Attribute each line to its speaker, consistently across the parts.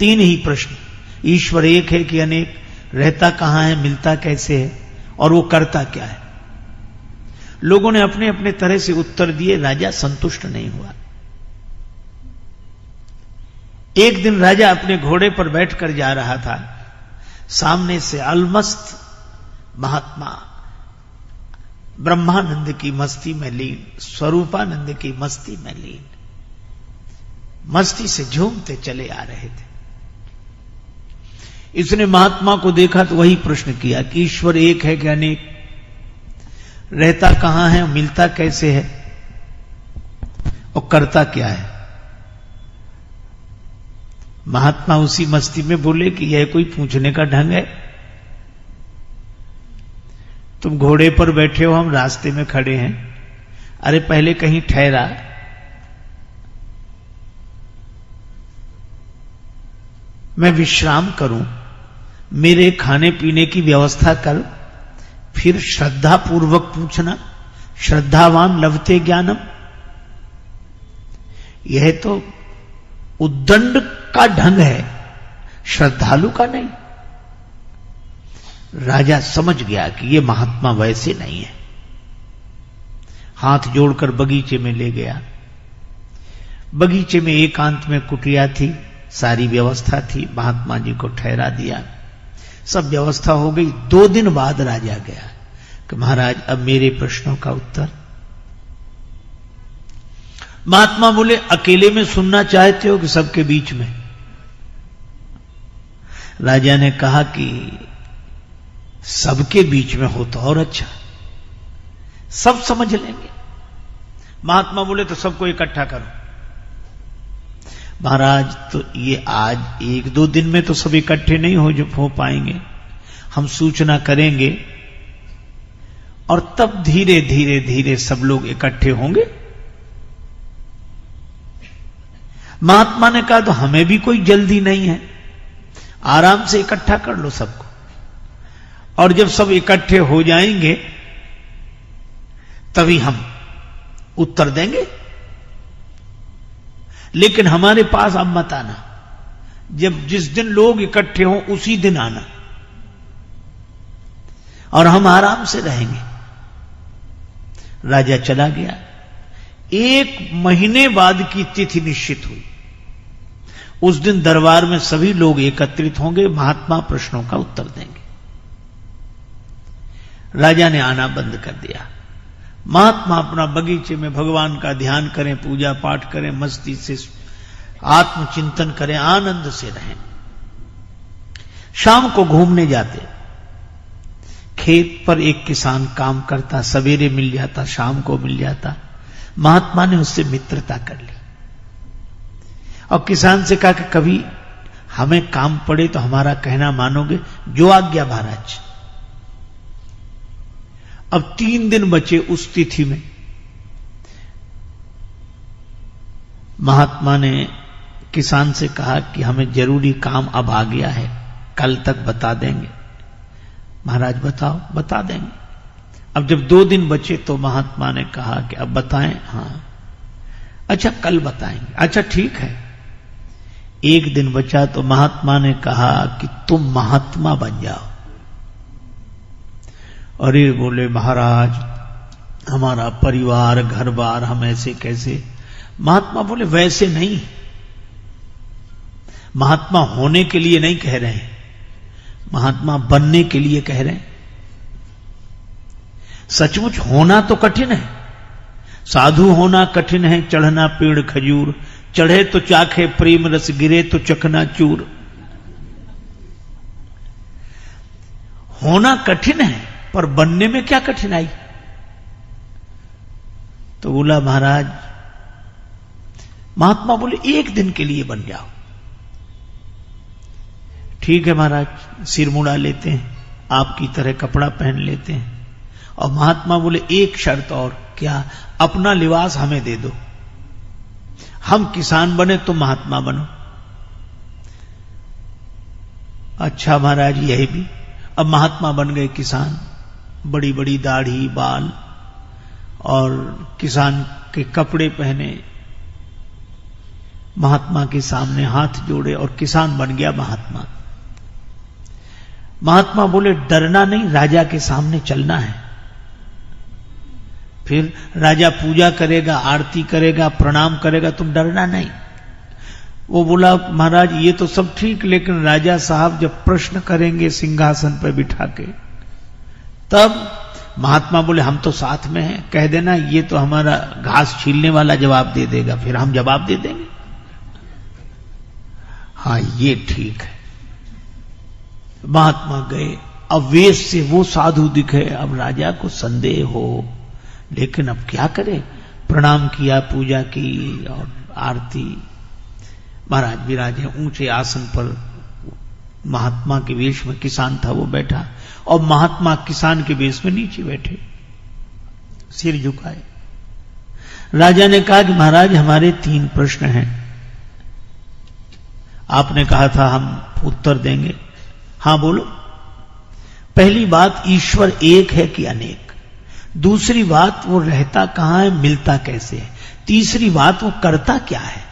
Speaker 1: तीन ही प्रश्न, ईश्वर एक है कि अनेक, रहता कहां है, मिलता कैसे है, और वो करता क्या है। लोगों ने अपने अपने तरह से उत्तर दिए, राजा संतुष्ट नहीं हुआ। एक दिन राजा अपने घोड़े पर बैठकर जा रहा था, सामने से अलमस्त महात्मा ब्रह्मानंद की मस्ती में लीन, स्वरूपानंद की मस्ती में लीन, मस्ती से झूमते चले आ रहे थे। इसने महात्मा को देखा तो वही प्रश्न किया कि ईश्वर एक है कि अनेक, रहता कहां है, मिलता कैसे है, और करता क्या है। महात्मा उसी मस्ती में बोले कि यह कोई पूछने का ढंग है, तुम घोड़े पर बैठे हो, हम रास्ते में खड़े हैं, अरे पहले कहीं ठहरा, मैं विश्राम करूं, मेरे खाने पीने की व्यवस्था कर, फिर श्रद्धा पूर्वक पूछना, श्रद्धावान लभते ज्ञानम। यह तो उद्दंड का ढंग है, श्रद्धालु का नहीं। राजा समझ गया कि यह महात्मा वैसे नहीं है, हाथ जोड़कर बगीचे में ले गया। बगीचे में एकांत में कुटिया थी, सारी व्यवस्था थी, महात्मा जी को ठहरा दिया, सब व्यवस्था हो गई। 2 दिन बाद राजा गया कि महाराज अब मेरे प्रश्नों का उत्तर। महात्मा बोले अकेले में सुनना चाहते हो कि सबके बीच में। राजा ने कहा कि सबके बीच में हो तो और अच्छा, सब समझ लेंगे। महात्मा बोले तो सबको इकट्ठा करो। महाराज तो ये आज 1-2 दिन में तो सब इकट्ठे नहीं हो पाएंगे, हम सूचना करेंगे और तब धीरे धीरे धीरे सब लोग इकट्ठे होंगे। महात्मा ने कहा तो हमें भी कोई जल्दी नहीं है, आराम से इकट्ठा कर लो सबको, और जब सब इकट्ठे हो जाएंगे तभी हम उत्तर देंगे। लेकिन हमारे पास अब मत आना, जब जिस दिन लोग इकट्ठे हों उसी दिन आना, और हम आराम से रहेंगे। राजा चला गया। 1 महीने बाद की तिथि निश्चित हुई। उस दिन दरबार में सभी लोग एकत्रित होंगे, महात्मा प्रश्नों का उत्तर देंगे। राजा ने आना बंद कर दिया। महात्मा अपना बगीचे में भगवान का ध्यान करें, पूजा पाठ करें, मस्ती से आत्मचिंतन करें, आनंद से रहें। शाम को घूमने जाते, खेत पर एक किसान काम करता, सवेरे मिल जाता, शाम को मिल जाता। महात्मा ने उससे मित्रता कर ली और किसान से कहा कि कभी हमें काम पड़े तो हमारा कहना मानोगे, जो आज्ञा महाराज। अब 3 दिन बचे उस तिथि में। महात्मा ने किसान से कहा कि हमें जरूरी काम अब आ गया है, कल तक बता देंगे। महाराज बताओ, बता देंगे। अब जब 2 दिन बचे तो महात्मा ने कहा कि अब बताएं। हाँ, अच्छा कल बताएंगे। अच्छा ठीक है। 1 दिन बचा तो महात्मा ने कहा कि तुम महात्मा बन जाओ। अरे बोले महाराज हमारा परिवार घर बार, हम ऐसे कैसे। महात्मा बोले वैसे नहीं, महात्मा होने के लिए नहीं कह रहे हैं, महात्मा बनने के लिए कह रहे हैं। सचमुच होना तो कठिन है, साधु होना कठिन है। चढ़ना पेड़ खजूर, चढ़े तो चाखे प्रेम रस, गिरे तो चखना चूर। होना कठिन है, पर बनने में क्या कठिनाई। तो बोला महाराज, महात्मा बोले 1 दिन के लिए बन जाओ। ठीक है महाराज, सिर मुड़ा लेते हैं, आपकी तरह कपड़ा पहन लेते हैं। और महात्मा बोले एक शर्त और। क्या? अपना लिबास हमें दे दो, हम किसान बने तुम महात्मा बनो। अच्छा महाराज यही भी। अब महात्मा बन गए किसान, बड़ी बड़ी दाढ़ी बाल और किसान के कपड़े पहने, महात्मा के सामने हाथ जोड़े और किसान बन गया महात्मा। महात्मा बोले डरना नहीं, राजा के सामने चलना है। फिर राजा पूजा करेगा, आरती करेगा, प्रणाम करेगा, तुम डरना नहीं। वो बोला महाराज ये तो सब ठीक, लेकिन राजा साहब जब प्रश्न करेंगे सिंहासन पर बिठा के, तब महात्मा बोले हम तो साथ में हैं, कह देना ये तो हमारा घास छीलने वाला जवाब दे देगा, फिर हम जवाब दे देंगे। हाँ ये ठीक है। महात्मा गए। अब वेश से वो साधु दिखे, अब राजा को संदेह हो, लेकिन अब क्या करे, प्रणाम किया, पूजा की और आरती। महाराज विराजे ऊंचे आसन पर, महात्मा के वेश में किसान था वो बैठा, और महात्मा किसान के वेश में नीचे बैठे, सिर झुकाए। राजा ने कहा कि महाराज हमारे 3 प्रश्न हैं, आपने कहा था हम उत्तर देंगे। हां बोलो। पहली बात, ईश्वर एक है कि अनेक? दूसरी बात, वो रहता कहां है, मिलता कैसे है? तीसरी बात, वो करता क्या है?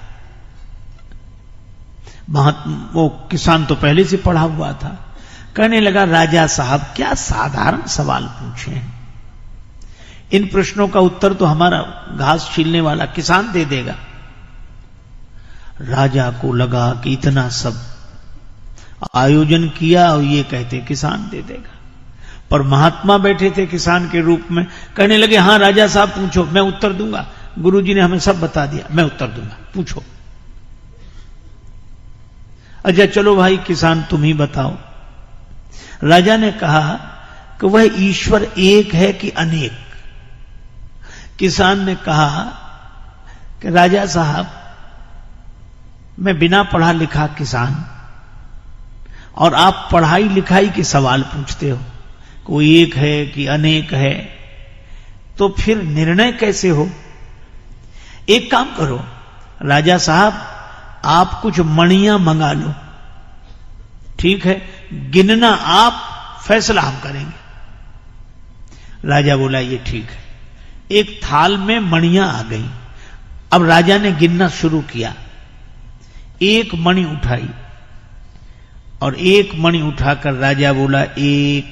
Speaker 1: वो किसान तो पहले से पढ़ा हुआ था, कहने लगा राजा साहब क्या साधारण सवाल पूछे हैं, इन प्रश्नों का उत्तर तो हमारा घास छीलने वाला किसान दे देगा। राजा को लगा कि इतना सब आयोजन किया और ये कहते किसान दे देगा, पर महात्मा बैठे थे किसान के रूप में, कहने लगे हां राजा साहब पूछो, मैं उत्तर दूंगा, गुरुजी ने हमें सब बता दिया, मैं उत्तर दूंगा, पूछो। अच्छा चलो भाई किसान तुम ही बताओ। राजा ने कहा कि वह ईश्वर एक है कि अनेक? किसान ने कहा कि राजा साहब मैं बिना पढ़ा लिखा किसान, और आप पढ़ाई लिखाई के सवाल पूछते हो, कोई एक है कि अनेक है, तो फिर निर्णय कैसे हो? एक काम करो राजा साहब, आप कुछ मणियां मंगा लो, ठीक है, गिनना आप, फैसला हम करेंगे। राजा बोला ये ठीक है। एक थाल में मणियां आ गई। अब राजा ने गिनना शुरू किया, एक मणि उठाई, और एक मणि उठाकर राजा बोला 1।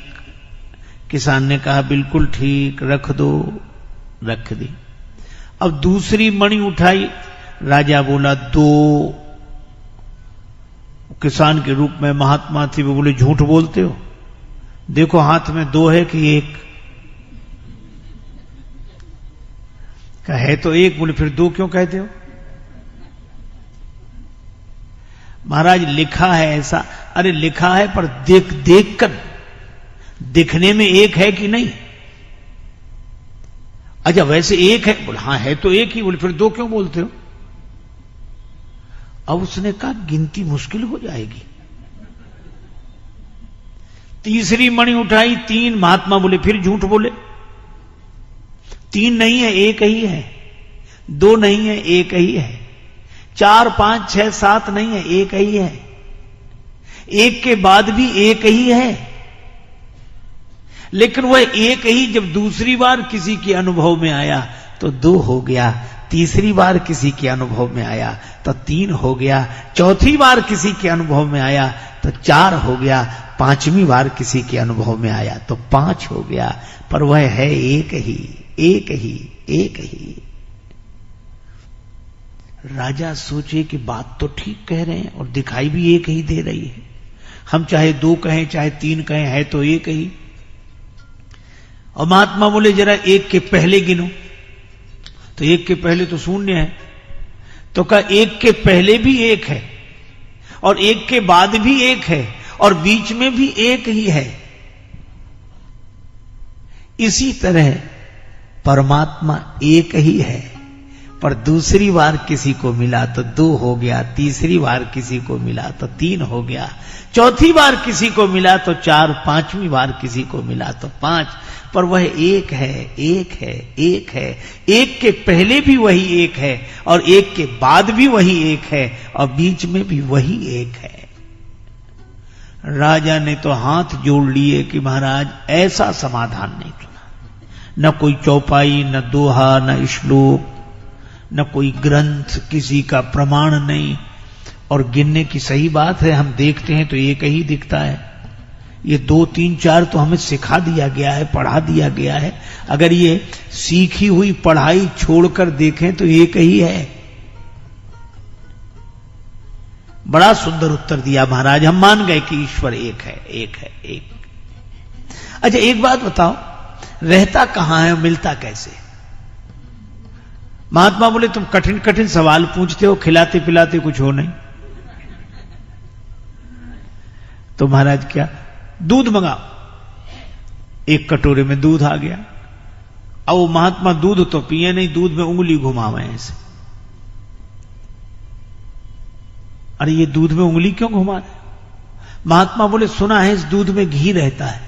Speaker 1: किसान ने कहा बिल्कुल ठीक, रख दो, रख दी। अब दूसरी मणि उठाई, राजा बोला 2। किसान के रूप में महात्मा थी, वो बोले झूठ बोलते हो, देखो हाथ में 2 है कि 1? कहा है तो 1। बोले फिर 2 क्यों कहते हो? महाराज लिखा है ऐसा। अरे लिखा है पर देख देख कर, दिखने में 1 है कि नहीं? अच्छा वैसे 1 है? बोले हाँ है तो 1 ही। बोले फिर 2 क्यों बोलते हो? अब उसने कहा गिनती मुश्किल हो जाएगी। तीसरी मणि उठाई, 3। महात्मा बोले फिर झूठ बोले, 3 नहीं है, 1 ही है। 2 नहीं है, 1 ही है। 4, 5, 6, 7 नहीं है, 1 ही है। 1 के बाद भी 1 ही है, लेकिन वह 1 ही जब दूसरी बार किसी के अनुभव में आया तो 2 हो गया, तीसरी बार किसी के अनुभव में आया तो 3 हो गया, चौथी बार किसी के अनुभव में आया तो 4 हो गया, 5वीं बार किसी के अनुभव में आया तो 5 हो गया, पर वह है 1 ही, 1 ही, 1 ही। राजा सोचे कि बात तो ठीक कह रहे हैं और दिखाई भी 1 ही दे रही है, हम चाहे 2 कहें चाहे 3 कहें, है तो 1 ही। और महात्मा बोले जरा 1 के पहले गिनो, तो 1 के पहले तो 0 है। तो कहा 1 के पहले भी 1 है, और 1 के बाद भी 1 है, और बीच में भी 1 ही है। इसी तरह परमात्मा 1 ही है, पर दूसरी बार किसी को मिला तो 2 हो गया, तीसरी बार किसी को मिला तो 3 हो गया, चौथी बार किसी को मिला तो 4, 5वीं बार किसी को मिला तो 5, पर वह 1 है, 1 है, 1 है। 1 के पहले भी वही 1 है, और 1 के बाद भी वही 1 है, और बीच में भी वही 1 है। राजा ने तो हाथ जोड़ लिए कि महाराज ऐसा समाधान नहीं सुना, न कोई चौपाई, न दोहा, न श्लोक, न कोई ग्रंथ, किसी का प्रमाण नहीं। और गिनने की सही बात है, हम देखते हैं तो एक ही दिखता है। ये 2, 3, 4 तो हमें सिखा दिया गया है, पढ़ा दिया गया है। अगर ये सीखी हुई पढ़ाई छोड़कर देखें तो एक ही है। बड़ा सुंदर उत्तर दिया महाराज, हम मान गए कि ईश्वर एक है, एक है, एक। अच्छा एक बात बताओ, रहता कहां है और मिलता कैसे? महात्मा बोले तुम कठिन कठिन सवाल पूछते हो, खिलाते पिलाते कुछ हो नहीं। तो महाराज क्या, दूध मंगाओ। एक कटोरे में दूध आ गया। अब वो महात्मा दूध तो पिए नहीं, दूध में उंगली घुमावे ऐसे। अरे ये दूध में उंगली क्यों घुमा रहे? महात्मा बोले सुना है इस दूध में घी रहता है।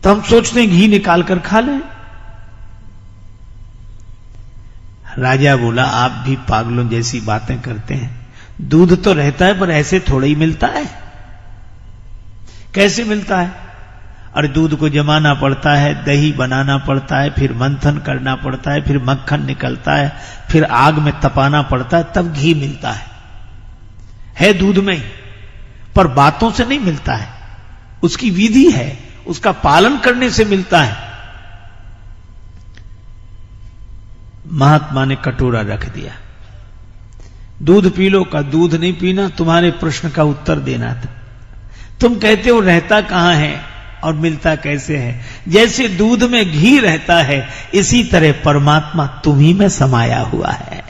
Speaker 1: तो हम सोचते हैं घी निकाल कर खा लें। राजा बोला आप भी पागलों जैसी बातें करते हैं। दूध तो रहता है पर ऐसे थोड़ा ही मिलता है। कैसे मिलता है? और दूध को जमाना पड़ता है, दही बनाना पड़ता है, फिर मंथन करना पड़ता है, फिर मक्खन निकलता है, फिर आग में तपाना पड़ता है, तब घी मिलता है दूध में ही। पर बातों से नहीं मिलता है, उसकी विधि है, उसका पालन करने से मिलता है। महात्मा ने कटोरा रख दिया। दूध पी लो का दूध नहीं पीना, तुम्हारे प्रश्न का उत्तर देना था। तुम कहते हो रहता कहां है और मिलता कैसे है? जैसे दूध में घी रहता है, इसी तरह परमात्मा तुम्ही में समाया हुआ है,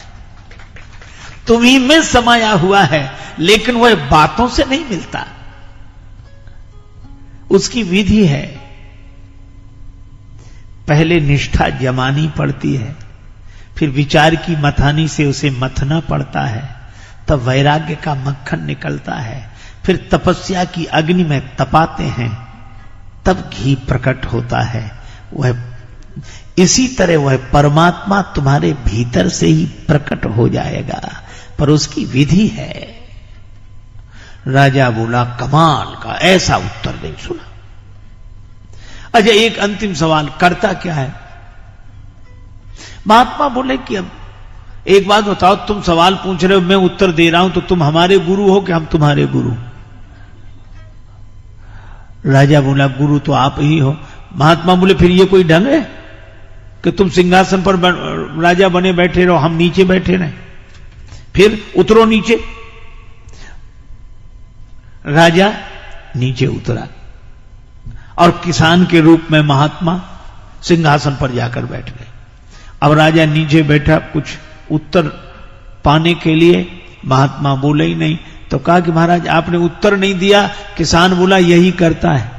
Speaker 1: तुम्ही में समाया हुआ है। लेकिन वह बातों से नहीं मिलता, उसकी विधि है। पहले निष्ठा जमानी पड़ती है, फिर विचार की मथानी से उसे मथना पड़ता है, तब वैराग्य का मक्खन निकलता है। फिर तपस्या की अग्नि में तपाते हैं, तब घी प्रकट होता है। वह इसी तरह वह परमात्मा तुम्हारे भीतर से ही प्रकट हो जाएगा, पर उसकी विधि है। राजा बोला कमाल का, ऐसा उत्तर नहीं सुना। अच्छा एक अंतिम सवाल, करता क्या है? महात्मा बोले कि अब एक बात बताओ, तुम सवाल पूछ रहे हो, मैं उत्तर दे रहा हूं, तो तुम हमारे गुरु हो कि हम तुम्हारे गुरु? राजा बोला गुरु तो आप ही हो। महात्मा बोले फिर ये कोई ढंग है कि तुम सिंहासन पर राजा बने बैठे रहो, हम नीचे बैठे रहे? फिर उतरो नीचे। राजा नीचे उतरा और किसान के रूप में महात्मा सिंहासन पर जाकर बैठ गए। अब राजा नीचे बैठा, कुछ उत्तर पाने के लिए। महात्मा बोले ही नहीं, तो कहा कि महाराज आपने उत्तर नहीं दिया। किसान बोला यही करता है,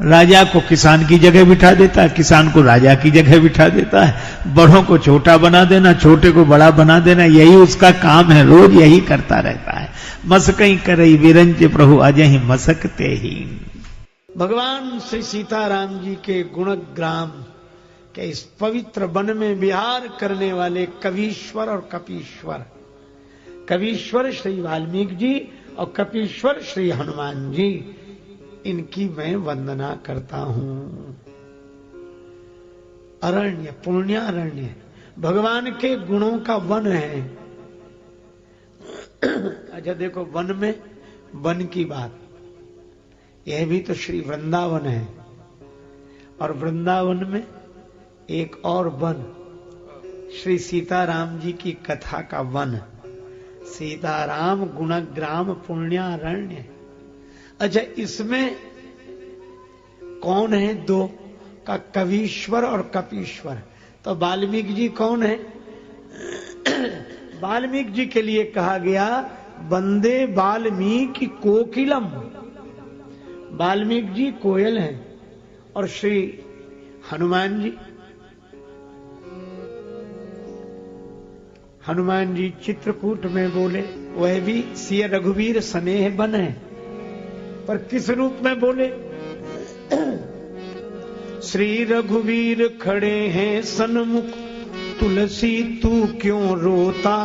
Speaker 1: राजा को किसान की जगह बिठा देता है, किसान को राजा की जगह बिठा देता है। बड़ों को छोटा बना देना, छोटे को बड़ा बना देना, यही उसका काम है, रोज यही करता रहता है। मसकई करई विरंज प्रभु अजहि मसकते ही। भगवान श्री सीताराम जी के गुणग्राम के इस पवित्र वन में विहार करने वाले कवीश्वर और कपीश्वर, कवीश्वर श्री वाल्मीकि जी और कपीश्वर श्री हनुमान जी, इनकी मैं वंदना करता हूं। अरण्य, पुण्यारण्य भगवान के गुणों का वन है। अच्छा देखो, वन में वन की बात, यह भी तो श्री वृंदावन है, और वृंदावन में एक और वन, श्री सीताराम जी की कथा का वन, सीताराम गुणग्राम पुण्यारण्य। अच्छा इसमें कौन है दो का, कवीश्वर और कपीश्वर? तो वाल्मीकि जी कौन है? वाल्मीकि जी के लिए कहा गया वंदे वाल्मीकि कोकिलम। वाल्मीकि जी कोयल हैं और श्री हनुमान जी, हनुमान जी चित्रकूट में बोले, वह भी सिय रघुवीर स्नेह बन है, पर किस रूप में बोले? श्री रघुवीर खड़े हैं सन्मुख, तुलसी तू क्यों रोता,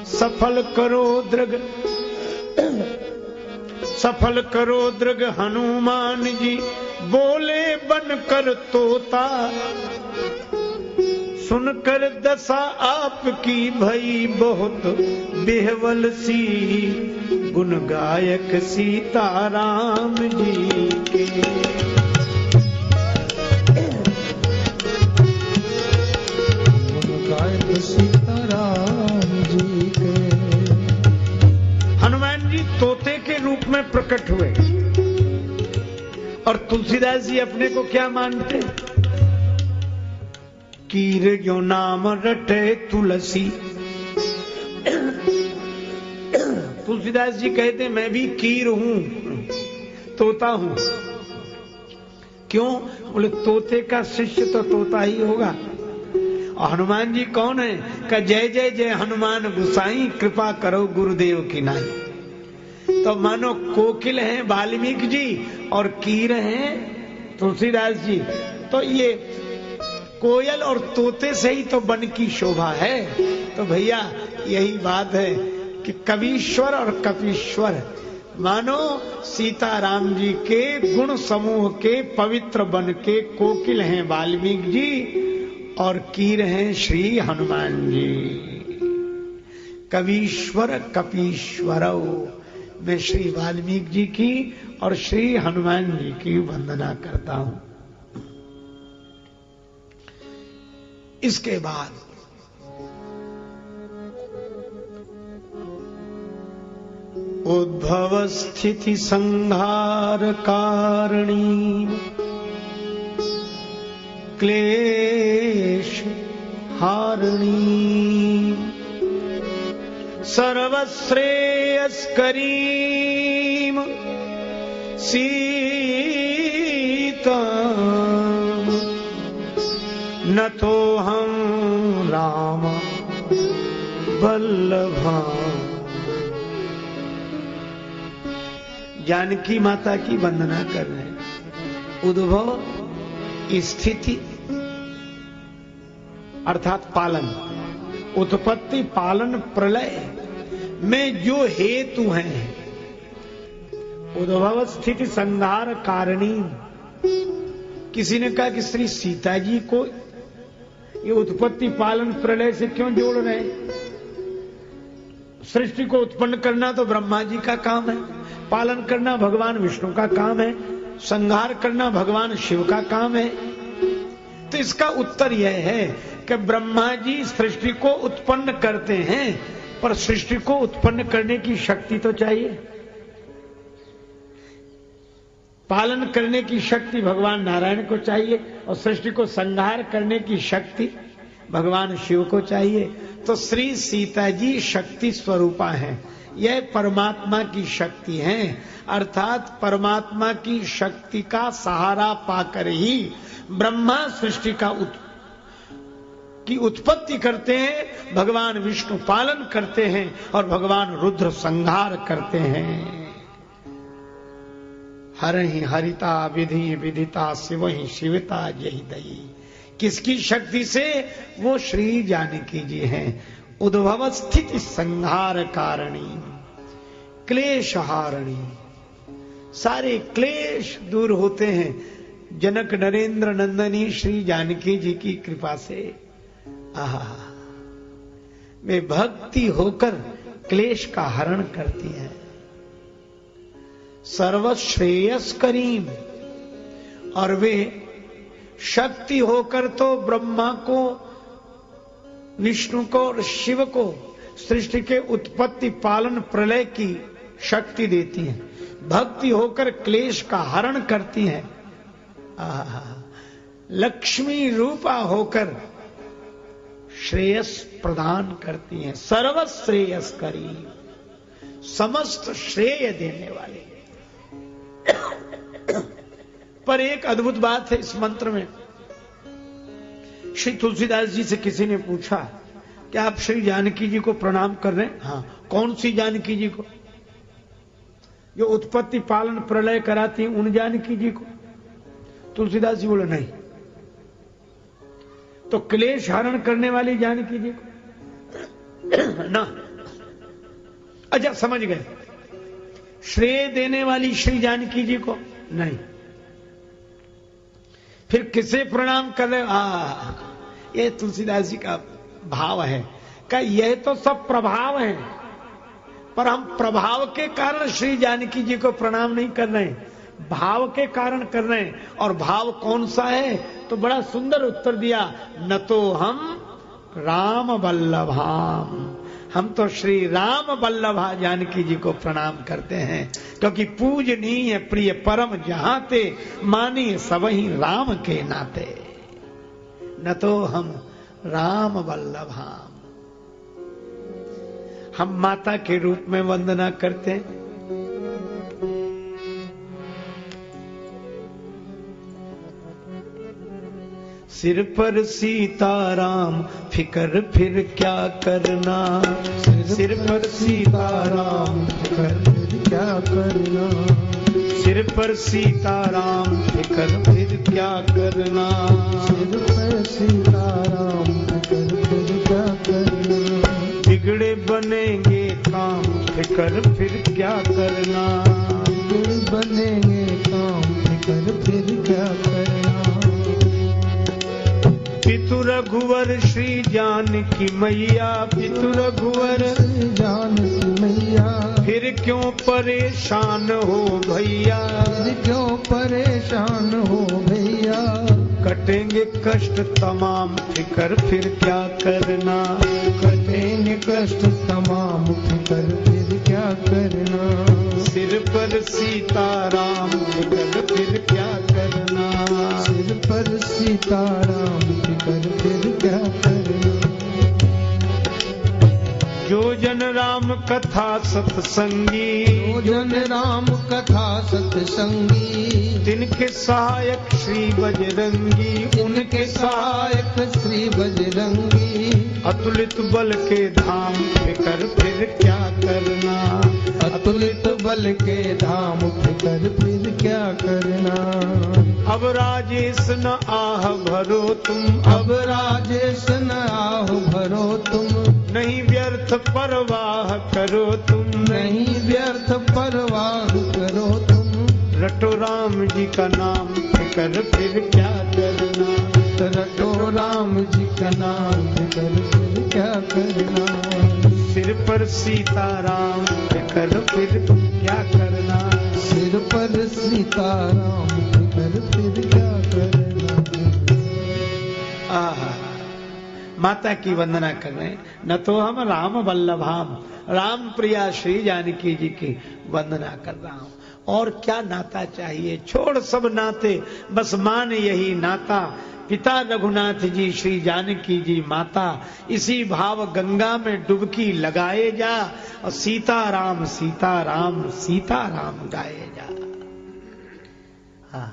Speaker 1: सफल करो दृग, सफल करो दृग हनुमान जी, बोले बनकर तोता। सुनकर दशा आपकी भई बहुत बेहवल सी, गुण गायक सीताराम जी के। गुण गायक सीताराम जी के। हनुमान जी तोते के रूप में प्रकट हुए और तुलसीदास जी अपने को क्या मानते? कीर जो नाम रटे तुलसी। तुलसीदास जी कहते मैं भी कीर हूं, तोता हूं। क्यों? बोले तोते का शिष्य तो तोता ही होगा। और हनुमान जी कौन है? का जय जय जय हनुमान गुसाई, कृपा करो गुरुदेव की नाई। तो मानो कोकिल हैं वाल्मीकि जी और कीर हैं तुलसीदास जी। तो ये कोयल और तोते से ही तो वन की शोभा है। तो भैया यही बात है कि कवीश्वर और कपीश्वर, मानो सीताराम जी के गुण समूह के पवित्र वन के कोकिल हैं वाल्मीकि जी और कीर हैं श्री हनुमान जी। कवीश्वर कपीश्वरौ, मैं श्री वाल्मीकि जी की और श्री हनुमान जी की वंदना करता हूं। इसके बाद उद्भव स्थिति संहार कारिणी, क्लेश हारिणी, सर्वश्रेयस्करी सीता, न तो हम राम वल्लभा। जानकी माता की वंदना कर रहे हैं। उद्भव स्थिति अर्थात पालन, उत्पत्ति पालन प्रलय में जो हेतु हैं, उद्भव स्थिति संहार कारिणी। किसी ने कहा कि श्री सीता जी को ये उत्पत्ति पालन प्रलय से क्यों जोड़ रहे हैं? सृष्टि को उत्पन्न करना तो ब्रह्मा जी का काम है, पालन करना भगवान विष्णु का काम है, संहार करना भगवान शिव का काम है। तो इसका उत्तर यह है कि ब्रह्मा जी सृष्टि को उत्पन्न करते हैं, पर सृष्टि को उत्पन्न करने की शक्ति तो चाहिए। पालन करने की शक्ति भगवान नारायण को चाहिए और सृष्टि को संहार करने की शक्ति भगवान शिव को चाहिए। तो श्री सीता जी शक्ति स्वरूपा हैं, यह परमात्मा की शक्ति हैं। अर्थात परमात्मा की शक्ति का सहारा पाकर ही ब्रह्मा सृष्टि की उत्पत्ति करते हैं, भगवान विष्णु पालन करते हैं और भगवान रुद्र संहार करते हैं। हरहि हरिता विधि विदिता शिवहि शिवता जहि दई। किसकी शक्ति से? वो श्री जानकी जी हैं। उद्भव स्थिति संहार कारिणी, क्लेश हारिणी। सारे क्लेश दूर होते हैं जनक नरेंद्र नंदनी श्री जानकी जी की कृपा से। आहा, वे भक्ति होकर क्लेश का हरण करती है। सर्वश्रेयस्करी, और वे शक्ति होकर तो ब्रह्मा को, विष्णु को और शिव को सृष्टि के उत्पत्ति पालन प्रलय की शक्ति देती हैं। भक्ति होकर क्लेश का हरण करती हैं। लक्ष्मी रूपा होकर श्रेयस प्रदान करती हैं। सर्वश्रेयस्करी, समस्त श्रेय देने वाले। पर एक अद्भुत बात है इस मंत्र में। श्री तुलसीदास जी से किसी ने पूछा कि आप श्री जानकी जी को प्रणाम कर रहे हैं? हाँ। कौन सी जानकी जी को? जो उत्पत्ति पालन प्रलय कराती हैं उन जानकी जी को? तुलसीदास जी बोले नहीं। तो क्लेश हरण करने वाली जानकी जी को ना? अच्छा, समझ गए। श्रेय देने वाली श्री जानकी जी को नहीं। फिर किसे प्रणाम कर रहे? ये तुलसीदास जी का भाव है कि यह तो सब प्रभाव है, पर हम प्रभाव के कारण श्री जानकी जी को प्रणाम नहीं कर रहे हैं, भाव के कारण कर रहे हैं। और भाव कौन सा है? तो बड़ा सुंदर उत्तर दिया, न तो हम राम वल्लभाम, हम तो श्री राम वल्लभा जानकी जी को प्रणाम करते हैं, क्योंकि पूजनीय प्रिय परम जहां ते, मानी सबही राम के नाते। न तो हम राम वल्लभाम, हम माता के रूप में वंदना करते हैं। सिर पर सीताराम फिकर फिर क्या करना, सिर पर सीताराम फिकर फिर क्या करना, सिर पर सीताराम फिकर फिर क्या करना, सिर पर सीताराम फिकर फिर क्या करना, बिगड़े बनेंगे काम फिकर फिर क्या करना, बिगड़े बनेंगे काम फिकर फिर क्या करना। पितु रघुवर श्री जानकी मैया, पितु रघुवर श्री जानकी मैया, फिर क्यों परेशान हो भैया, फिर क्यों परेशान हो भैया, कटेंगे कष्ट तमाम फिकर फिर क्या करना, कटेंगे कष्ट तमाम फिकर फिर क्या करना, सिर पर सीताराम फिकर फिर क्या करना, सिर पर सीताराम फिकर फिर क्या करना। जो जन राम कथा सत्संगी, जो जन राम कथा सत्संगी, तिनके सहायक श्री बजरंगी, उनके सहायक श्री बजरंगी, अतुलित बल के धाम फिकर फिर क्या करना, अतुलित बल के धाम फिकर फिर क्या करना। अब राजेश न आह भरो तुम, अब राजेश न आह भरो तुम, नहीं व्यर्थ परवाह करो तुम, नहीं व्यर्थ परवाह करो तुम, रटो राम जी का नाम फिकर फिर क्या करना, रटो राम जी का नाम फिकर फिर क्या करना, सिर पर सीताराम फिकर फिर क्या करना, सिर पर सीताराम फिकर फिर क्या करना। आहा, माता की वंदना कर रहे हैं, न तो हम राम वल्लभाम, राम प्रिया श्री जानकी जी की वंदना कर रहा हूं। और क्या नाता चाहिए, छोड़ सब नाते, बस मान यही नाता, पिता रघुनाथ जी श्री जानकी जी माता, इसी भाव गंगा में डुबकी लगाए जा, और सीता राम सीता राम सीता राम गाए जा। हाँ,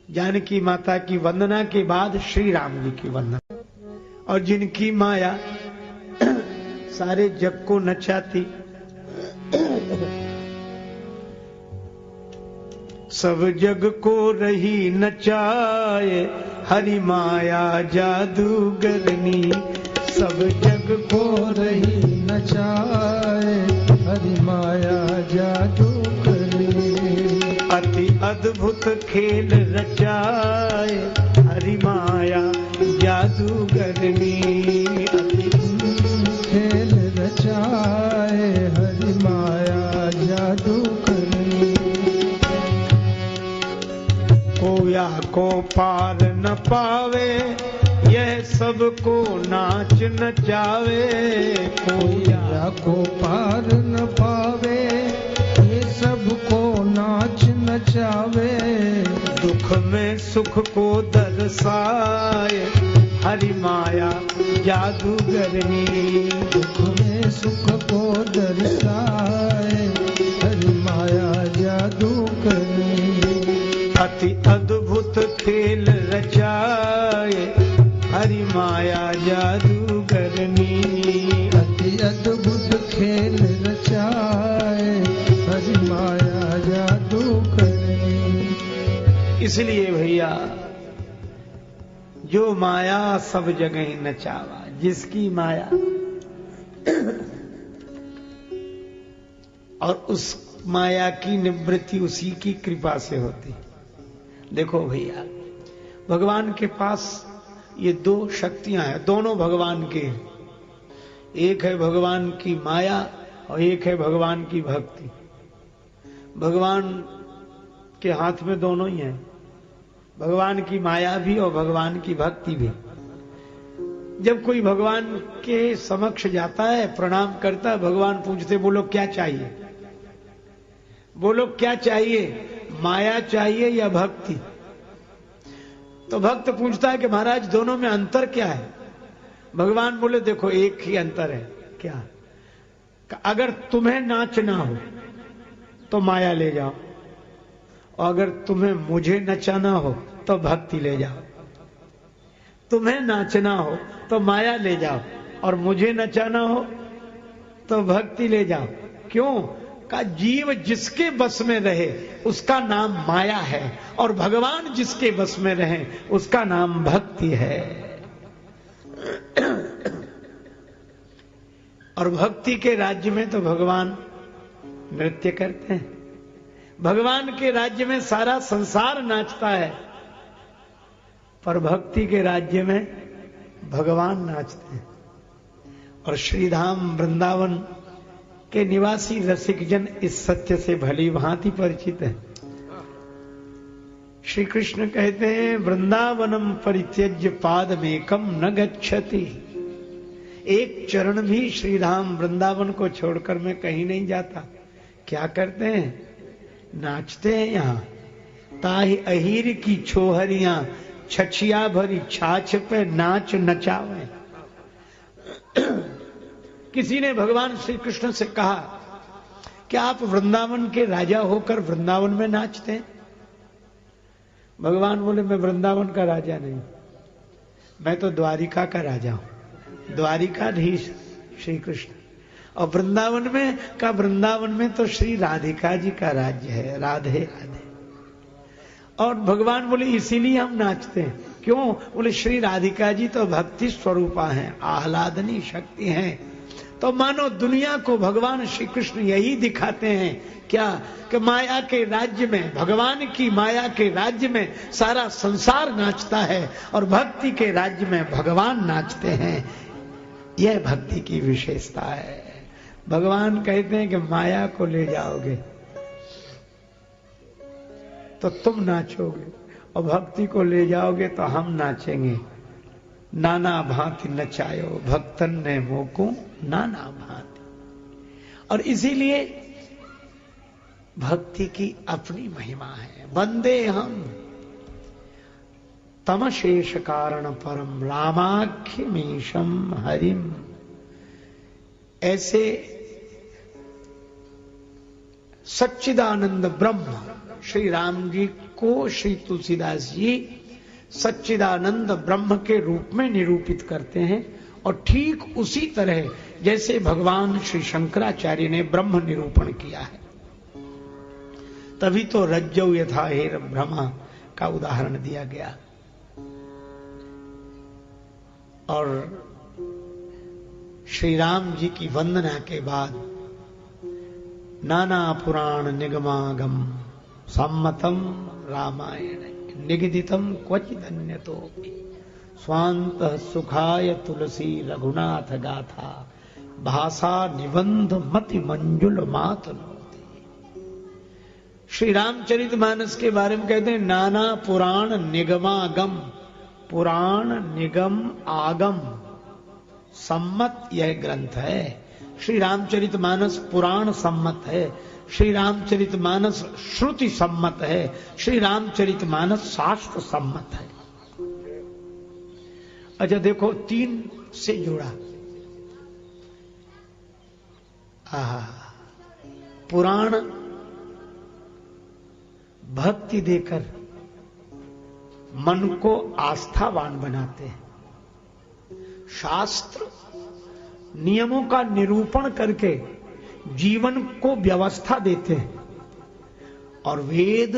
Speaker 1: जानकी माता की वंदना के बाद श्री राम जी की वंदना, और जिनकी माया सारे जग को नचाती, सब जग को रही नचाए, हरि माया जादूगरनी, सब जग को रही नचाए, हरि माया जादूगरनी, अति अद्भुत खेल रचाए, हरि माया जादूगरनी, अति खेल रचाए, हरि माया जादूगरनी, कोया को पार न पावे, यह सबको नाच नचावे, कोया को पार न पावे, ये सबको नाच नचावे, दुख में सुख को दर्शाए, हरि माया जादूगरनी, दुख में सुख को दर्शाए, हरि माया जादूगरनी, अति अद्भुत खेल रचाए, हरि माया जादूगरनी, अति अद्भुत खेल रचाए, हरि माया जादूगरनी। इसलिए भैया, जो माया सब जगह नचावा, जिसकी माया और उस माया की निवृत्ति उसी की कृपा से होती। देखो भैया, भगवान के पास ये दो शक्तियां हैं, दोनों भगवान के। एक है भगवान की माया और एक है भगवान की भक्ति। भगवान के हाथ में दोनों ही हैं, भगवान की माया भी और भगवान की भक्ति भी। जब कोई भगवान के समक्ष जाता है, प्रणाम करता है, भगवान पूछते बोलो क्या चाहिए, बोलो क्या चाहिए, माया चाहिए या भक्ति? तो भक्त पूछता है कि महाराज दोनों में अंतर क्या है? भगवान बोले देखो एक ही अंतर है। क्या? अगर तुम्हें नाचना हो तो माया ले जाओ, और अगर तुम्हें मुझे नचाना हो तो भक्ति ले जाओ। तुम्हें नाचना हो तो माया ले जाओ, और मुझे नचाना हो तो भक्ति ले जाओ। क्यों? का जीव जिसके बस में रहे उसका नाम माया है, और भगवान जिसके बस में रहे उसका नाम भक्ति है। और भक्ति के राज्य में तो भगवान नृत्य करते हैं, भगवान के राज्य में सारा संसार नाचता है, पर भक्ति के राज्य में भगवान नाचते हैं। और श्रीधाम वृंदावन के निवासी रसिक जन इस सत्य से भली भांति परिचित है। श्री कृष्ण कहते हैं वृंदावनम परित्यज्य पादमेकम न गच्छति। एक चरण भी श्रीधाम वृंदावन को छोड़कर मैं कहीं नहीं जाता। क्या करते हैं? नाचते हैं। यहां ताहि अहीर की छोहरियां छछिया भरी छाछ पे नाच नचावे। किसी ने भगवान श्री कृष्ण से कहा कि आप वृंदावन के राजा होकर वृंदावन में नाचते हैं? भगवान बोले मैं वृंदावन का राजा नहीं, मैं तो द्वारिका का राजा हूं, द्वारिकाधीश श्री कृष्ण। और वृंदावन में का, वृंदावन में तो श्री राधिका जी का राज्य है, राधे राधे। और भगवान बोले इसीलिए हम नाचते हैं। क्यों? बोले श्री राधिका जी तो भक्ति स्वरूपा हैं, आह्लादनी शक्ति हैं। तो मानो दुनिया को भगवान श्री कृष्ण यही दिखाते हैं क्या कि माया के राज्य में, भगवान की माया के राज्य में सारा संसार नाचता है, और भक्ति के राज्य में भगवान नाचते हैं। यह भक्ति की विशेषता है। भगवान कहते हैं कि माया को ले जाओगे तो तुम नाचोगे, और भक्ति को ले जाओगे तो हम नाचेंगे। नाना भांति नचायो भक्तन ने मोको नाना भांति। और इसीलिए भक्ति की अपनी महिमा है। वंदे हम तमशेष कारण परम रामाख्यमीशम हरिम। ऐसे सच्चिदानंद ब्रह्म श्री राम जी को श्री तुलसीदास जी सच्चिदानंद ब्रह्म के रूप में निरूपित करते हैं। और ठीक उसी तरह जैसे भगवान श्री शंकराचार्य ने ब्रह्म निरूपण किया है। तभी तो रज्जौ यथा हेर ब्रह्मा का उदाहरण दिया गया। और श्री राम जी की वंदना के बाद नाना पुराण निगमागम सम्मतम रामायण निगदितम क्वचिदन्यतोपि स्वांत सुखाय तुलसी रघुनाथ गाथा भाषा निबंध मति मंजुल मातनोति। श्री रामचरितमानस के बारे में कहते हैं नाना पुराण निगमागम। पुराण निगम आगम सम्मत यह ग्रंथ है। श्री रामचरितमानस पुराण सम्मत है, श्री रामचरितमानस श्रुति सम्मत है, श्री रामचरितमानस शास्त्र सम्मत है। अच्छा देखो, 3 से जुड़ा। पुराण भक्ति देकर मन को आस्थावान बनाते हैं, शास्त्र नियमों का निरूपण करके जीवन को व्यवस्था देते हैं, और वेद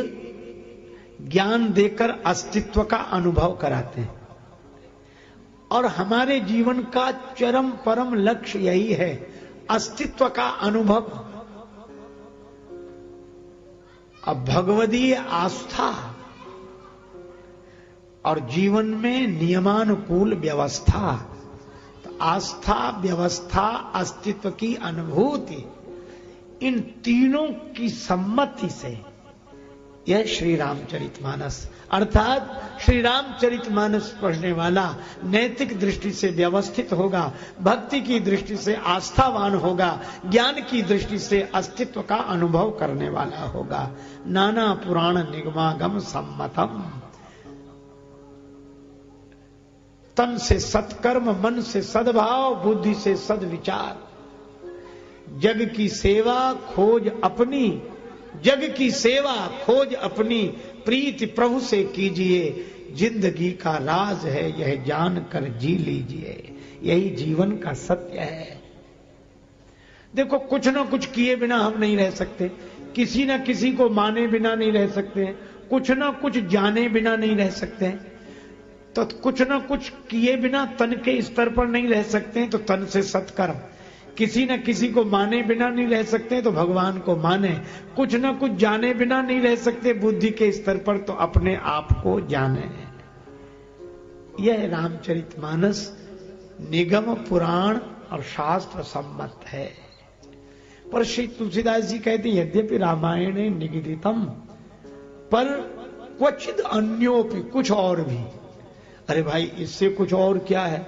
Speaker 1: ज्ञान देकर अस्तित्व का अनुभव कराते हैं। और हमारे जीवन का चरम परम लक्ष्य यही है, अस्तित्व का अनुभव। अब भगवदीय आस्था और जीवन में नियमानुकूल व्यवस्था, तो आस्था, व्यवस्था, अस्तित्व की अनुभूति, इन तीनों की सम्मति से यह श्री रामचरितमानस, अर्थात श्री रामचरितमानस पढ़ने वाला नैतिक दृष्टि से व्यवस्थित होगा, भक्ति की दृष्टि से आस्थावान होगा, ज्ञान की दृष्टि से अस्तित्व का अनुभव करने वाला होगा। नाना पुराण निगमागम सम्मतम, तन से सत्कर्म, मन से सद्भाव, बुद्धि से सद्विचार, जग की सेवा खोज अपनी, जग की सेवा खोज अपनी, प्रीति प्रभु से कीजिए, जिंदगी का राज है यह जानकर जी लीजिए, यही जीवन का सत्य है। देखो, कुछ ना कुछ किए बिना हम नहीं रह सकते, किसी ना किसी को माने बिना नहीं रह सकते, कुछ ना कुछ जाने बिना नहीं रह सकते, तो कुछ ना कुछ किए बिना तन के स्तर पर नहीं रह सकते, तो तन से सत्कर्म, किसी न किसी को माने बिना नहीं रह सकते तो भगवान को माने, कुछ न कुछ जाने बिना नहीं रह सकते बुद्धि के स्तर पर तो अपने आप को जाने। यह रामचरितमानस निगम, पुराण और शास्त्र सम्मत है। पर श्री तुलसीदास जी कहते यद्यपि रामायण निगदितम, पर क्वचित अन्योपि, कुछ और भी। अरे भाई, इससे कुछ और क्या है?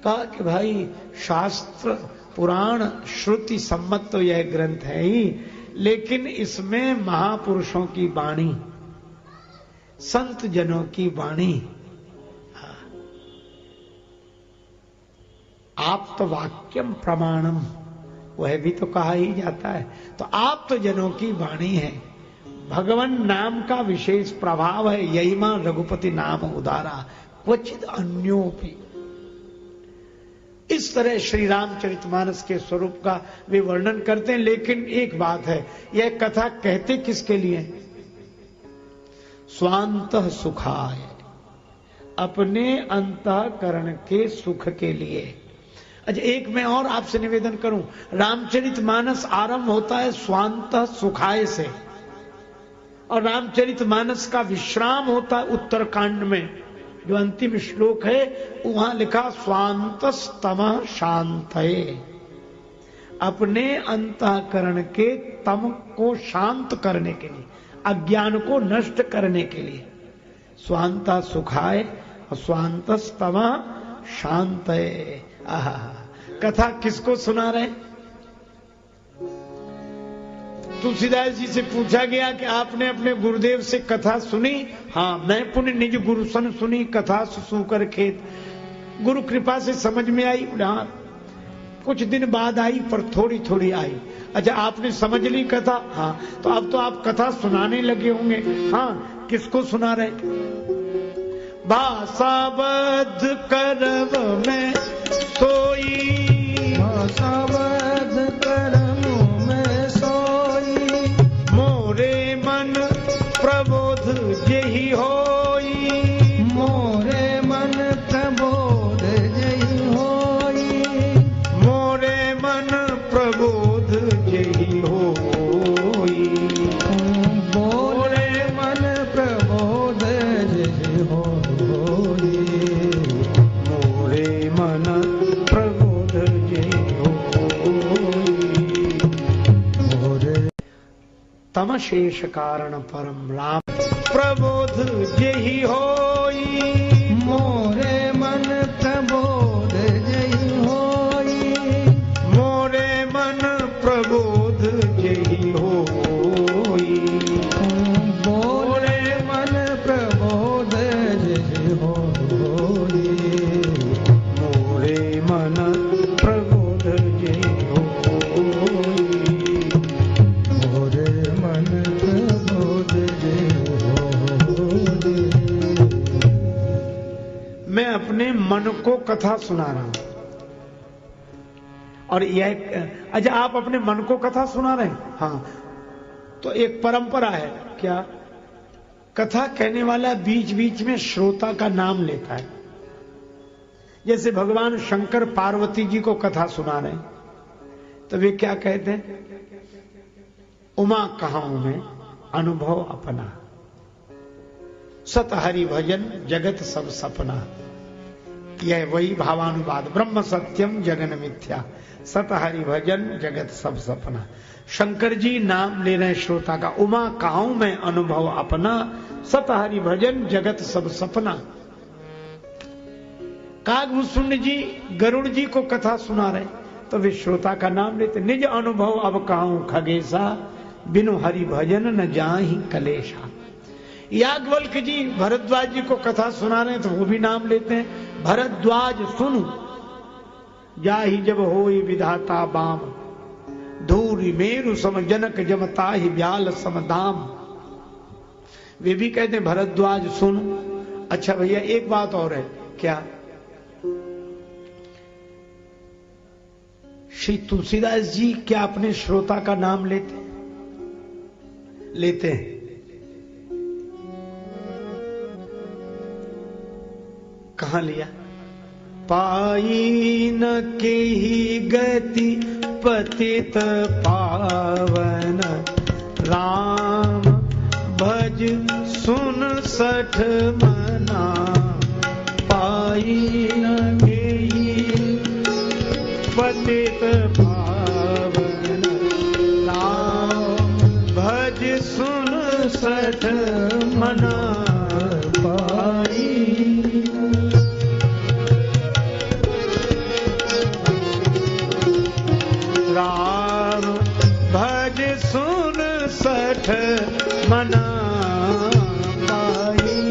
Speaker 1: कहा कि भाई शास्त्र, पुराण, श्रुति सम्मत तो यह ग्रंथ है ही, लेकिन इसमें महापुरुषों की वाणी, संत जनों की वाणी, आप्त वाक्यम प्रमाणम, वह भी तो कहा ही जाता है। तो आप्त जनों की वाणी है, भगवान नाम का विशेष प्रभाव है, यही मां रघुपति नाम उदारा, क्वचित अन्योपि। इस तरह श्री रामचरितमानस के स्वरूप का वे वर्णन करते हैं। लेकिन एक बात है, यह कथा कहते किसके लिए? स्वांतः सुखाय, अपने अंतःकरण के सुख के लिए। अच्छा, एक मैं और आपसे निवेदन करूं, रामचरितमानस आरंभ होता है स्वांतः सुखाय से, और रामचरितमानस का विश्राम होता है उत्तरकांड में, जो अंतिम श्लोक है वहां लिखा स्वांतस्तमः शांतये, अपने अंतःकरण के तम को शांत करने के लिए, अज्ञान को नष्ट करने के लिए। स्वांता सुखाय और स्वांतस्तमः शांतये। आहा, कथा किसको सुना रहे? तुलसीदास जी से पूछा गया कि आपने अपने गुरुदेव से कथा सुनी? हाँ, मैं पुण्य निज गुरु सन सुनी, कथा सुसूकर खेत। गुरु कृपा से समझ में आई? हाँ, कुछ दिन बाद आई, पर थोड़ी थोड़ी आई। अच्छा, आपने समझ ली कथा? हाँ, तो अब तो आप कथा सुनाने लगे होंगे। हाँ, किसको सुना रहे? भाषाबद्ध करव में सोई, भाषाबद्ध करव में सोई, मोरे मन प्रबोध जेहि होई, मोरे मन प्रबोध जेहि होई, मोरे मन प्रबोध जेहि होई, मोरे मन प्रबोध जेहि होई, मोरे मन प्रबोध जेहि होई, मोरे तमशेष कारण परम राम प्रबोध जेहि होई, मोरे मन प्रबोध जेहि होई, मोरे मन प्रबोध जेहि होई, मोरे मन प्रबोध जेहि होई, मोरे मन प्रबोध जेहि होई, मोरे मन प्रबोध जेहि होई। मैं अपने मन को कथा सुना रहा हूं, और यह, अच्छा, आप अपने मन को कथा सुना रहे हैं? हाँ, तो एक परंपरा है, क्या? कथा कहने वाला बीच बीच में श्रोता का नाम लेता है। जैसे भगवान शंकर पार्वती जी को कथा सुना रहे हैं, तो वे क्या कहते हैं? उमा कहाऊं मैं अनुभव अपना,
Speaker 2: सत हरि भजन जगत सब सपना। यह वही भावानुवाद, ब्रह्म सत्यम जगन मिथ्या, सत हरि भजन जगत सब सपना। शंकर जी नाम ले रहे श्रोता का, उमा काहू में अनुभव अपना, सत हरि भजन जगत सब सपना। कागभूषुंड जी गरुड़ जी को कथा सुना रहे तो वे श्रोता का नाम लेते, निज अनुभव अब काहू खगेशा, बिनु हरि भजन न जाहि कलेशा। याज्ञवल्क्य जी भरद्वाज जी को कथा सुना रहे हैं तो वो भी नाम लेते हैं, भरद्वाज सुनु जाहि जब होई विधाता बाम, धूरि मेरु सम जनक जमताहि ब्याल समदाम। वे भी कहते हैं भरद्वाज सुनु। अच्छा भैया एक बात और है, क्या श्री तुलसीदास जी क्या अपने श्रोता का नाम लेते हैं? कहां लिया? पाई न के ही गति पतित पावन, राम भज सुन सठ मना। पाई न के ही पतित पावन, राम भज सुन सठ मना। राम भज सुन सठ मना पाई।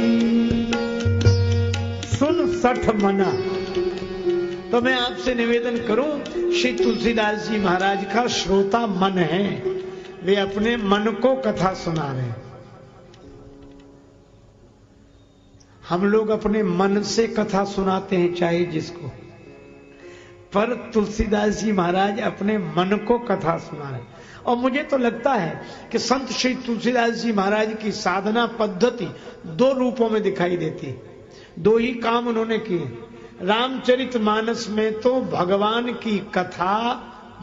Speaker 2: सुन सठ मना। तो मैं आपसे निवेदन करूं, श्री तुलसीदास जी महाराज का श्रोता मन है, वे अपने मन को कथा सुना रहे हैं। हम लोग अपने मन से कथा सुनाते हैं चाहे जिसको, पर तुलसीदास जी महाराज अपने मन को कथा सुना रहे। और मुझे तो लगता है कि संत श्री तुलसीदास जी महाराज की साधना पद्धति दो रूपों में दिखाई देती है, दो ही काम उन्होंने किए। रामचरितमानस में तो भगवान की कथा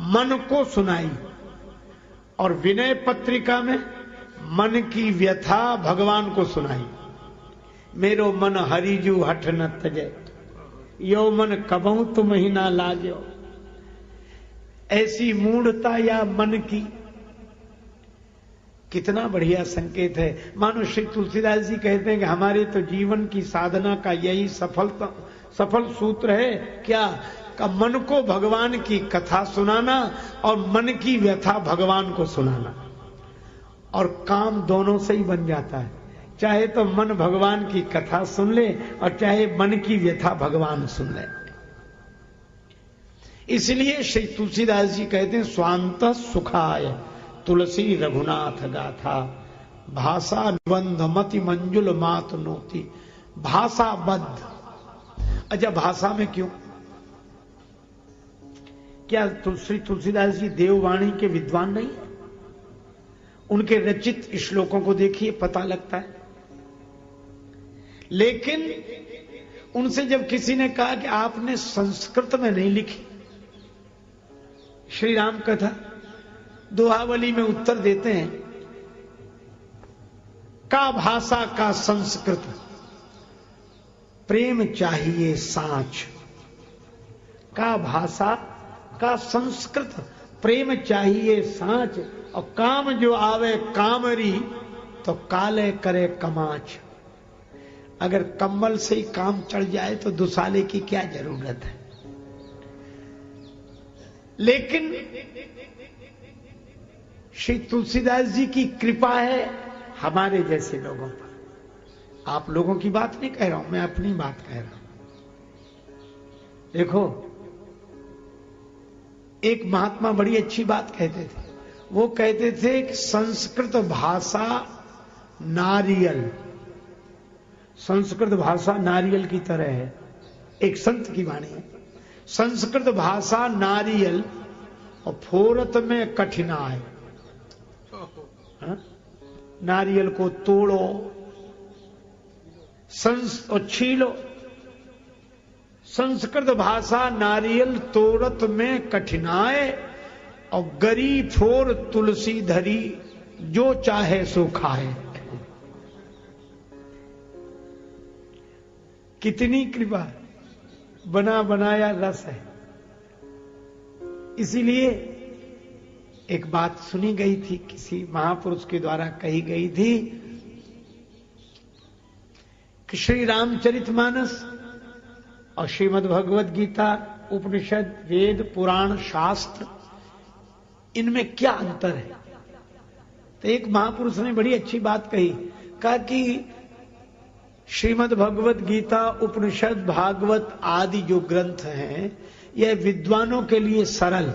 Speaker 2: मन को सुनाई, और विनय पत्रिका में मन की व्यथा भगवान को सुनाई। मेरो मन हरिजू हठ न तजय, यो मन कबहू तुम ही ना लाजो। ऐसी मूढ़ता या मन की, कितना बढ़िया संकेत है। मानो श्री तुलसीदास जी कहते हैं कि हमारे तो जीवन की साधना का यही सफल सूत्र है, क्या? का मन को भगवान की कथा सुनाना और मन की व्यथा भगवान को सुनाना, और काम दोनों से ही बन जाता है। चाहे तो मन भगवान की कथा सुन ले और चाहे मन की व्यथा भगवान सुन ले। इसलिए श्री तुलसीदास जी कहते हैं, स्वांत सुखाय तुलसी रघुनाथ गाथा, भाषा निबंध मति मंजुल मात नोती। भाषाबद्ध। अच्छा, भाषा में क्यों? क्या श्री तुलसीदास जी देववाणी के विद्वान नहीं है? उनके रचित श्लोकों को देखिए, पता लगता है। लेकिन उनसे जब किसी ने कहा कि आपने संस्कृत में नहीं लिखी श्री राम कथा, दोहावली में उत्तर देते हैं, का भाषा का संस्कृत, प्रेम चाहिए साँच। का भाषा का संस्कृत, प्रेम चाहिए साँच। और काम जो आवे कामरी, तो काले करे कमाच। अगर कम्बल से ही काम चढ़ जाए तो दुसाले की क्या जरूरत है? लेकिन श्री तुलसीदास जी की कृपा है हमारे जैसे लोगों पर। आप लोगों की बात नहीं कह रहा हूं, मैं अपनी बात कह रहा हूं। देखो, एक महात्मा बड़ी अच्छी बात कहते थे। वो कहते थे कि संस्कृत भाषा नारियल, संस्कृत भाषा नारियल की तरह है। एक संत की वाणी है, संस्कृत भाषा नारियल और फोरत में कठिनाई। नारियल को तोड़ो और छीलो। संस्कृत भाषा नारियल तोड़त में कठिनाई, और गरी फोर तुलसी धरी, जो चाहे सो खाए। कितनी कृपा, बना बनाया रस है। इसीलिए एक बात सुनी गई थी, किसी महापुरुष के द्वारा कही गई थी कि श्री रामचरितमानस और श्रीमद् भगवद गीता, उपनिषद, वेद, पुराण, शास्त्र, इनमें क्या अंतर है। तो एक महापुरुष ने बड़ी अच्छी बात कही, कहा कि श्रीमद् भगवद गीता, उपनिषद, भागवत आदि जो ग्रंथ हैं, यह विद्वानों के लिए सरल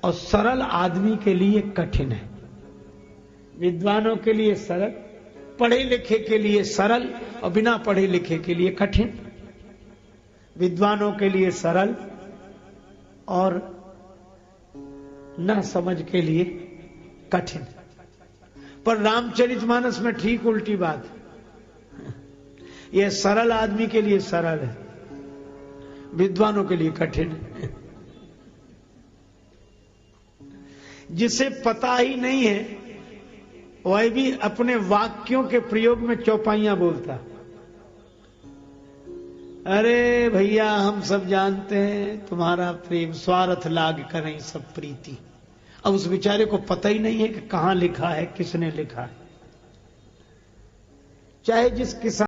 Speaker 2: और सरल आदमी के लिए कठिन है। विद्वानों के लिए सरल, पढ़े लिखे के लिए सरल और बिना पढ़े लिखे के लिए कठिन। विद्वानों के लिए सरल और न समझ के लिए कठिन। पर रामचरितमानस में ठीक उल्टी बात, यह सरल आदमी के लिए सरल है, विद्वानों के लिए कठिन है। जिसे पता ही नहीं है वह भी अपने वाक्यों के प्रयोग में चौपाइयां बोलता। अरे भैया, हम सब जानते हैं तुम्हारा प्रेम, स्वार्थ लाग करें सब प्रीति। अब उस बेचारे को पता ही नहीं है कि कहां लिखा है, किसने लिखा है। चाहे जिस किसान